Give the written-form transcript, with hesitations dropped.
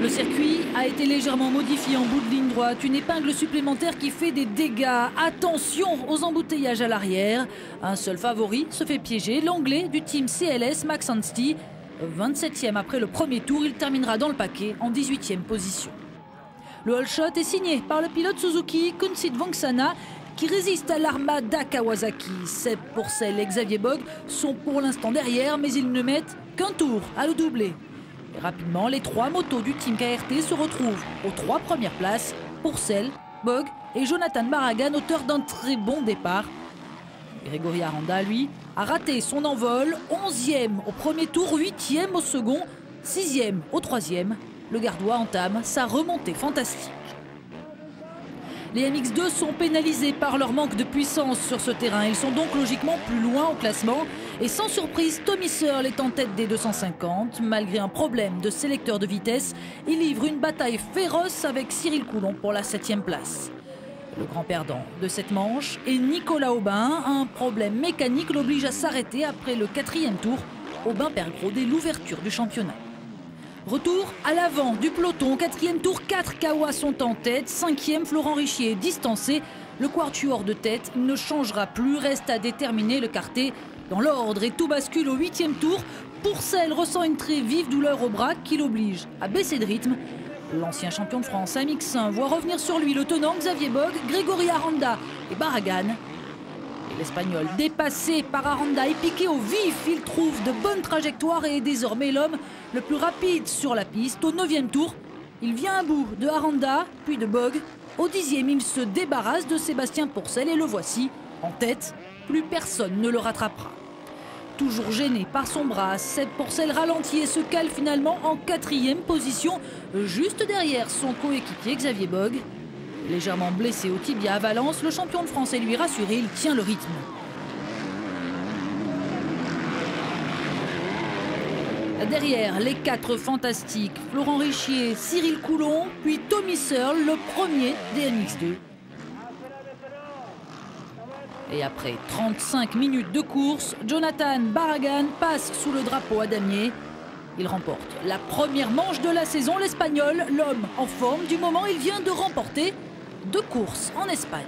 Le circuit a été légèrement modifié en bout de ligne droite. Une épingle supplémentaire qui fait des dégâts. Attention aux embouteillages à l'arrière. Un seul favori se fait piéger, l'anglais du team CLS, Max Anstie. 27e après le premier tour, il terminera dans le paquet en 18e position. Le all shot est signé par le pilote Suzuki, Kunsit Vangsana, qui résiste à l'armada Kawasaki. Seb Pourcel et Xavier Bogue sont pour l'instant derrière, mais ils ne mettent qu'un tour à le doubler. Et rapidement, les trois motos du team KRT se retrouvent aux trois premières places. Pourcel, Bogue et Jonathan Barragan, auteur d'un très bon départ. Grégory Aranda, lui, a raté son envol. 11e au premier tour, 8e au second, 6e au troisième. Le Gardois entame sa remontée fantastique. Les MX2 sont pénalisés par leur manque de puissance sur ce terrain. Ils sont donc logiquement plus loin au classement. Et sans surprise, Tommy Searle est en tête des 250. Malgré un problème de sélecteur de vitesse, il livre une bataille féroce avec Cyril Coulon pour la 7e place. Le grand perdant de cette manche est Nicolas Aubin. Un problème mécanique l'oblige à s'arrêter après le 4e tour. Aubin perd gros dès l'ouverture du championnat. Retour à l'avant du peloton. 4e tour, 4 Kawa sont en tête. 5e, Florent Richier est distancé. Le quatuor de tête ne changera plus. Reste à déterminer le quartet dans l'ordre et tout bascule au 8e tour. Pourcel ressent une très vive douleur au bras qui l'oblige à baisser de rythme. L'ancien champion de France MX1 voit revenir sur lui le tenant Xavier Bogue, Grégory Aranda et Barragan. Et l'Espagnol, dépassé par Aranda et piqué au vif, il trouve de bonnes trajectoires et est désormais l'homme le plus rapide sur la piste. Au 9e tour, il vient à bout de Aranda, puis de Bogue. Au 10e, il se débarrasse de Sébastien Pourcel et le voici en tête. Plus personne ne le rattrapera. Toujours gêné par son bras, Seb Pourcel ralentit et se cale finalement en 4e position, juste derrière son coéquipier Xavier Bogue. Légèrement blessé au tibia à Valence, le champion de France est lui rassuré, il tient le rythme. Derrière, les 4 fantastiques, Florent Richier, Cyril Coulon, puis Tommy Searle, le premier des MX2. Et après 35 minutes de course, Jonathan Barragan passe sous le drapeau à damier. Il remporte la première manche de la saison. L'Espagnol, l'homme en forme du moment, il vient de remporter 2 courses en Espagne.